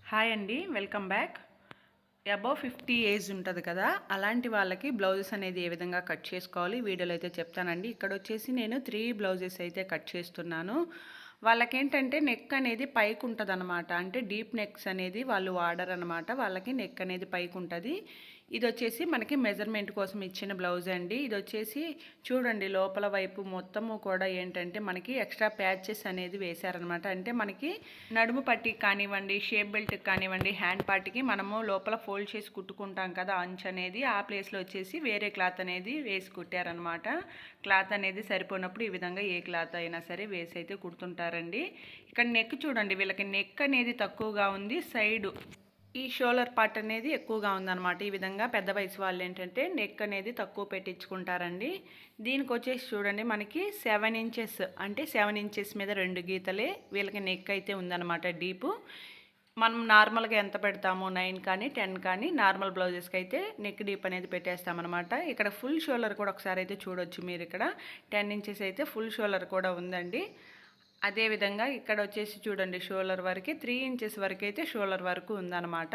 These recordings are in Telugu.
హాయ్ అండి, వెల్కమ్ బ్యాక్. అబవ్ 50 ఏజ్ ఉంటుంది కదా, అలాంటి వాళ్ళకి బ్లౌజెస్ అనేది ఏ విధంగా కట్ చేసుకోవాలి వీడియోలో అయితే చెప్తానండి. ఇక్కడ వచ్చేసి నేను 3 బ్లౌజెస్ అయితే కట్ చేస్తున్నాను. వాళ్ళకేంటంటే నెక్ అనేది పైకి ఉంటుంది అనమాట. అంటే డీప్ నెక్స్ అనేది వాళ్ళు వాడరు అనమాట. వాళ్ళకి నెక్ అనేది పైకి ఉంటుంది. ఇది వచ్చేసి మనకి మెజర్మెంట్ కోసం ఇచ్చిన బ్లౌజ్ అండి. ఇది వచ్చేసి చూడండి, లోపల వైపు మొత్తము కూడా ఏంటంటే మనకి ఎక్స్ట్రా ప్యాచెస్ అనేది వేశారనమాట. అంటే మనకి నడుము పట్టికి కానివ్వండి, షేప్ బెల్ట్కి కానివ్వండి, హ్యాండ్ పార్ట్కి మనము లోపల ఫోల్డ్ చేసి కుట్టుకుంటాం కదా, అంచు అనేది ఆ ప్లేస్లో వచ్చేసి వేరే క్లాత్ అనేది వేసి కుట్టారనమాట. క్లాత్ అనేది సరిపోయినప్పుడు ఈ విధంగా ఏ క్లాత్ అయినా సరే వేసి అయితే కుడుతుంటారండి. ఇక్కడ నెక్ చూడండి, వీళ్ళకి నెక్ అనేది తక్కువగా ఉంది, సైడు ఈ షోల్డర్ పార్ట్ అనేది ఎక్కువగా ఉందన్నమాట. ఈ విధంగా పెద్ద వయసు వాళ్ళు ఏంటంటే నెక్ అనేది తక్కువ పెట్టించుకుంటారండి. దీనికి వచ్చేసి చూడండి, మనకి 7 ఇంచెస్ అంటే 7 ఇంచెస్ మీద 2 గీతలే వీళ్ళకి నెక్ అయితే ఉందన్నమాట. డీపు మనం నార్మల్గా ఎంత పెడతాము, 9 కానీ 10 కానీ నార్మల్ బ్లౌజెస్కి అయితే నెక్ డీప్ అనేది పెట్టేస్తామన్నమాట. ఇక్కడ ఫుల్ షోల్డర్ కూడా ఒకసారి అయితే చూడొచ్చు మీరు. ఇక్కడ 10 ఇంచెస్ అయితే ఫుల్ షోల్డర్ కూడా ఉందండి. అదేవిధంగా ఇక్కడ వచ్చేసి చూడండి, షోల్డర్ వరకు 3 ఇంచెస్ వరకు అయితే షోల్డర్ వరకు ఉందన్నమాట.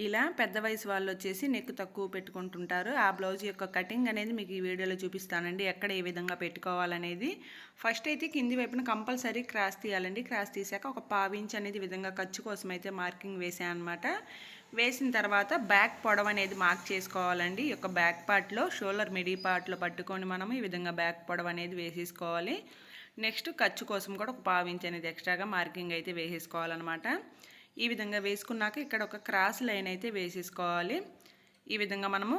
ఇలా పెద్ద వయసు వాళ్ళు వచ్చేసి నెక్ తక్కువ పెట్టుకుంటుంటారు. ఆ బ్లౌజ్ యొక్క కటింగ్ అనేది మీకు ఈ వీడియోలో చూపిస్తానండి, ఎక్కడ ఏ విధంగా పెట్టుకోవాలనేది. ఫస్ట్ అయితే కింది వైపున కంపల్సరీ క్రాస్ తీయాలండి. క్రాస్ తీసాక ఒక 1/2 ఇంచ్ అనేది విధంగా ఖర్చు కోసం అయితే మార్కింగ్ వేసాను అనమాట. వేసిన తర్వాత బ్యాక్ పొడవు అనేది మార్క్ చేసుకోవాలండి. ఈ యొక్క బ్యాక్ పార్ట్లో షోల్డర్ మిడీ పార్ట్లో పట్టుకొని మనము ఈ విధంగా బ్యాక్ పొడవు అనేది వేసేసుకోవాలి. నెక్స్ట్ ఖర్చు కోసం కూడా ఒక 1/2 ఇంచ్ అనేది ఎక్స్ట్రాగా మార్కింగ్ అయితే వేసేసుకోవాలన్నమాట. ఈ విధంగా వేసుకున్నాక ఇక్కడ ఒక క్రాస్ లైన్ అయితే వేసేసుకోవాలి. ఈ విధంగా మనము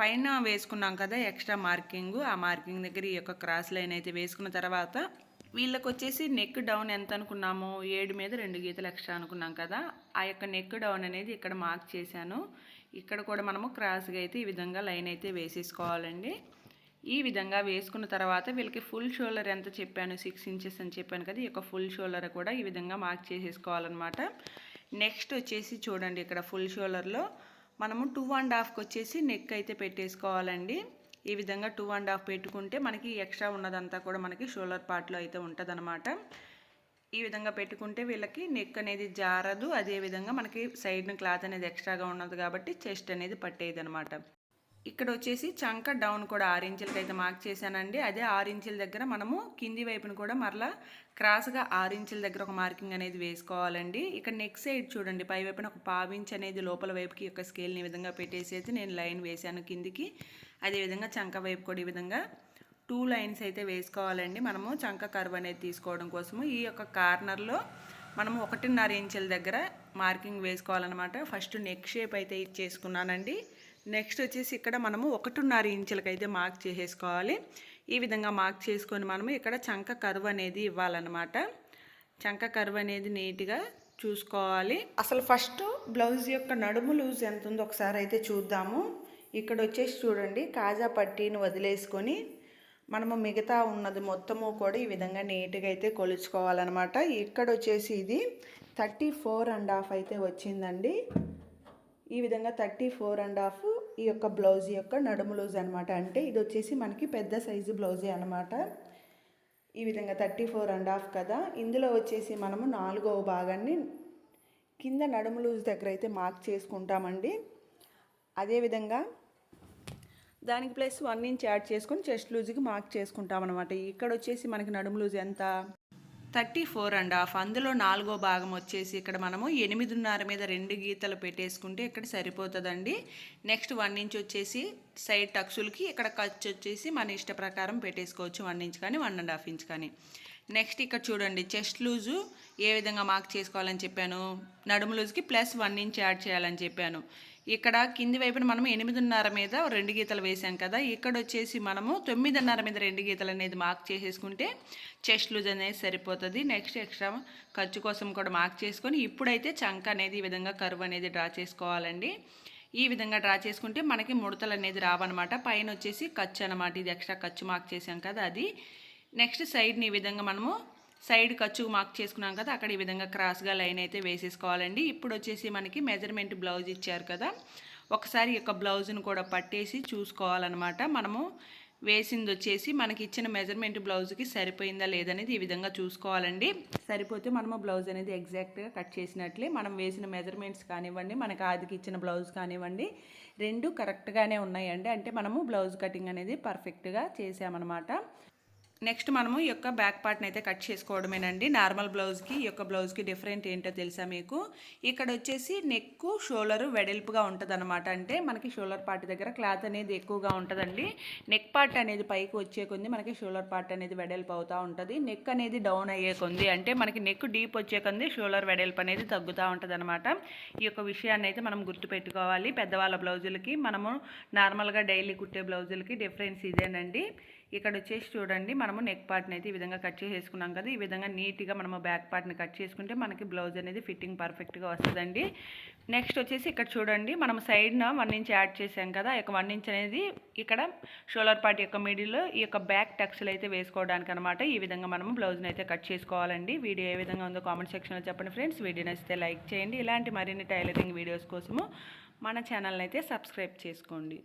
పైన వేసుకున్నాం కదా ఎక్స్ట్రా మార్కింగ్, ఆ మార్కింగ్ దగ్గర ఈ యొక్క క్రాస్ లైన్ అయితే వేసుకున్న తర్వాత వీళ్ళకి వచ్చేసి నెక్ డౌన్ ఎంత అనుకున్నాము, 7 మీద 2 గీతలు ఎక్స్ట్రా అనుకున్నాం కదా, ఆ యొక్క నెక్ డౌన్ అనేది ఇక్కడ మార్క్ చేశాను. ఇక్కడ కూడా మనము క్రాస్గా అయితే ఈ విధంగా లైన్ అయితే వేసేసుకోవాలండి. ఈ విధంగా వేసుకున్న తర్వాత వీళ్ళకి ఫుల్ షోల్డర్ ఎంత చెప్పాను, 6 ఇంచెస్ అని చెప్పాను కదా, ఈ యొక్క ఫుల్ షోల్డర్ కూడా ఈ విధంగా మార్క్ చేసేసుకోవాలన్నమాట. నెక్స్ట్ వచ్చేసి చూడండి, ఇక్కడ ఫుల్ షోల్డర్లో మనము 2.5కి వచ్చేసి నెక్ అయితే పెట్టేసుకోవాలండి. ఈ విధంగా 2.5 పెట్టుకుంటే మనకి ఎక్స్ట్రా ఉన్నదంతా కూడా మనకి షోల్డర్ పార్ట్లో అయితే ఉంటుందన్నమాట. ఈ విధంగా పెట్టుకుంటే వీళ్ళకి నెక్ అనేది జారదు. అదేవిధంగా మనకి సైడ్న క్లాత్ అనేది ఎక్స్ట్రాగా ఉన్నది కాబట్టి చెస్ట్ అనేది పట్టేది అనమాట. ఇక్కడ వచ్చేసి చంక డౌన్ కూడా 6 ఇంచులకి అయితే మార్క్ చేశానండి. అదే 6 ఇంచుల దగ్గర మనము కింది వైపును కూడా మరలా క్రాస్గా 6 ఇంచుల దగ్గర ఒక మార్కింగ్ అనేది వేసుకోవాలండి. ఇక్కడ నెక్ సైడ్ చూడండి, పై వైపున ఒక 1/2 ఇంచ్ అనేది లోపల వైపుకి యొక్క స్కేల్ని ఈ విధంగా పెట్టేసి అయితే నేను లైన్ వేశాను కిందికి. అదేవిధంగా చంక వైపు కూడా ఈ విధంగా 2 లైన్స్ అయితే వేసుకోవాలండి. మనము చంక కర్వ్ అనేది తీసుకోవడం కోసము ఈ యొక్క కార్నర్లో మనము 1.5 ఇంచుల దగ్గర మార్కింగ్ వేసుకోవాలన్నమాట. ఫస్ట్ నెక్ షేప్ అయితే ఇచ్చేసుకున్నానండి. నెక్స్ట్ వచ్చేసి ఇక్కడ మనము 1.5 ఇంచులకి అయితే మార్క్ చేసేసుకోవాలి. ఈ విధంగా మార్క్ చేసుకొని మనము ఇక్కడ చంక కర్వ్ అనేది ఇవ్వాలన్నమాట. చంక కర్వ్ అనేది నీట్గా చూసుకోవాలి. అసలు ఫస్ట్ బ్లౌజ్ యొక్క నడుము లూజ్ ఎంత ఉందో ఒకసారి అయితే చూద్దాము. ఇక్కడ వచ్చేసి చూడండి, కాజా పట్టీని వదిలేసుకొని మనము మిగతా ఉన్నది మొత్తము కూడా ఈ విధంగా నీట్గా అయితే కొలుచుకోవాలన్నమాట. ఇక్కడ వచ్చేసి ఇది 34.5 అయితే వచ్చిందండి. ఈ విధంగా 34.5 ఈ యొక్క బ్లౌజ్ యొక్క నడుము లూజ్ అనమాట. అంటే ఇది వచ్చేసి మనకి పెద్ద సైజు బ్లౌజే అనమాట. ఈ విధంగా 34.5 కదా, ఇందులో వచ్చేసి మనము 4వ భాగాన్ని కింద నడుము లూజ్ దగ్గర అయితే మార్క్ చేసుకుంటామండి. అదేవిధంగా దానికి ప్లస్ 1 ఇంచ్ యాడ్ చేసుకొని చెస్ట్ లూజ్కి మార్క్ చేసుకుంటాం అనమాట. ఇక్కడ వచ్చేసి మనకి నడుము లూజ్ ఎంత, 34.5. అందులో 4వ భాగం వచ్చేసి ఇక్కడ మనము 8.5 మీద 2 గీతలు పెట్టేసుకుంటే ఇక్కడ సరిపోతుందండి. నెక్స్ట్ 1 ఇంచ్ వచ్చేసి సైడ్ టక్సులకి, ఇక్కడ ఖర్చు వచ్చేసి మన ఇష్ట ప్రకారం పెట్టేసుకోవచ్చు, 1 ఇంచ్ కానీ 1.5 ఇంచ్ కానీ. నెక్స్ట్ ఇక్కడ చూడండి, చెస్ట్ లూజు ఏ విధంగా మార్క్ చేసుకోవాలని చెప్పాను, నడుము లూజ్కి ప్లస్ 1 ఇంచ్ యాడ్ చేయాలని చెప్పాను. ఇక్కడ కింది వైపున మనము 8.5 మీద 2 గీతలు వేసాం కదా, ఇక్కడ వచ్చేసి మనము 9.5 మీద 2 గీతలు అనేది మార్క్ చేసేసుకుంటే చెస్ట్ లూజ్ అనేది సరిపోతుంది. నెక్స్ట్ ఎక్స్ట్రా ఖర్చు కోసం కూడా మార్క్ చేసుకొని ఇప్పుడైతే చంక అనేది ఈ విధంగా కర్వ్ అనేది డ్రా చేసుకోవాలండి. ఈ విధంగా డ్రా చేసుకుంటే మనకి ముడతలు అనేది రావన్నమాట. పైన వచ్చేసి ఖర్చు అనమాట, ఇది ఎక్స్ట్రా ఖర్చు మార్క్ చేసాం కదా అది. నెక్స్ట్ సైడ్ని ఈ విధంగా మనము సైడ్ ఖర్చు మార్క్ చేసుకున్నాం కదా, అక్కడ ఈ విధంగా క్రాస్గా లైన్ అయితే వేసేసుకోవాలండి. ఇప్పుడు వచ్చేసి మనకి మెజర్మెంట్ బ్లౌజ్ ఇచ్చారు కదా, ఒకసారి ఈ యొక్క బ్లౌజ్ను కూడా పట్టేసి చూసుకోవాలన్నమాట. మనము వేసింది వచ్చేసి మనకి ఇచ్చిన మెజర్మెంట్ బ్లౌజ్కి సరిపోయిందా లేదనేది ఈ విధంగా చూసుకోవాలండి. సరిపోతే మనము బ్లౌజ్ అనేది ఎగ్జాక్ట్గా కట్ చేసినట్లే. మనం వేసిన మెజర్మెంట్స్ కానివ్వండి, మనకి ఆదికి ఇచ్చిన బ్లౌజ్ కానివ్వండి, రెండు కరెక్ట్గానే ఉన్నాయండి. అంటే మనము బ్లౌజ్ కటింగ్ అనేది పర్ఫెక్ట్గా చేసామన్నమాట. నెక్స్ట్ మనము ఈ యొక్క బ్యాక్ పార్ట్ని అయితే కట్ చేసుకోవడమేనండి. నార్మల్ బ్లౌజ్కి ఈ యొక్క బ్లౌజ్కి డిఫరెంట్ ఏంటో తెలుసా మీకు? ఇక్కడ వచ్చేసి నెక్ షోల్డర్ వెడల్పుగా ఉంటుంది అనమాట. అంటే మనకి షోల్డర్ పార్ట్ దగ్గర క్లాత్ అనేది ఎక్కువగా ఉంటుందండి. నెక్ పార్ట్ అనేది పైకి వచ్చే కొంది మనకి షోల్డర్ పార్ట్ అనేది వెడల్పు అవుతూ ఉంటుంది. నెక్ అనేది డౌన్ అయ్యే కొంది, అంటే మనకి నెక్ డీప్ వచ్చే కొంది షోల్డర్ వెడల్పు అనేది తగ్గుతూ ఉంటుంది అనమాట. ఈ యొక్క విషయాన్ని అయితే మనం గుర్తుపెట్టుకోవాలి. పెద్దవాళ్ళ బ్లౌజులకి, మనము నార్మల్గా డైలీ కుట్టే బ్లౌజులకి డిఫరెన్స్ ఇదేనండి. ఇక్కడ వచ్చేసి చూడండి, మనము నెక్ పార్ట్ని అయితే ఈ విధంగా కట్ చేసేసుకున్నాం కదా. ఈ విధంగా నీట్గా మనము బ్యాక్ పార్ట్ని కట్ చేసుకుంటే మనకి బ్లౌజ్ అనేది ఫిట్టింగ్ పర్ఫెక్ట్గా వస్తుందండి. నెక్స్ట్ వచ్చేసి ఇక్కడ చూడండి, మనం సైడ్న 1 ఇంచ్ యాడ్ చేసాం కదా. ఈ యొక్క 1 ఇంచ్ అనేది ఇక్కడ షోల్డర్ పార్ట్ యొక్క మిడిల్ ఈ యొక్క బ్యాక్ టక్స్లు అయితే వేసుకోవడానికి అనమాట. ఈ విధంగా మనము బ్లౌజ్ని అయితే కట్ చేసుకోవాలండి. వీడియో ఏ విధంగా ఉందో కామెంట్ సెక్షన్లో చెప్పండి ఫ్రెండ్స్. వీడియో నచ్చితే లైక్ చేయండి. ఇలాంటి మరిన్ని టైలరింగ్ వీడియోస్ కోసము మన ఛానల్ని అయితే సబ్స్క్రైబ్ చేసుకోండి.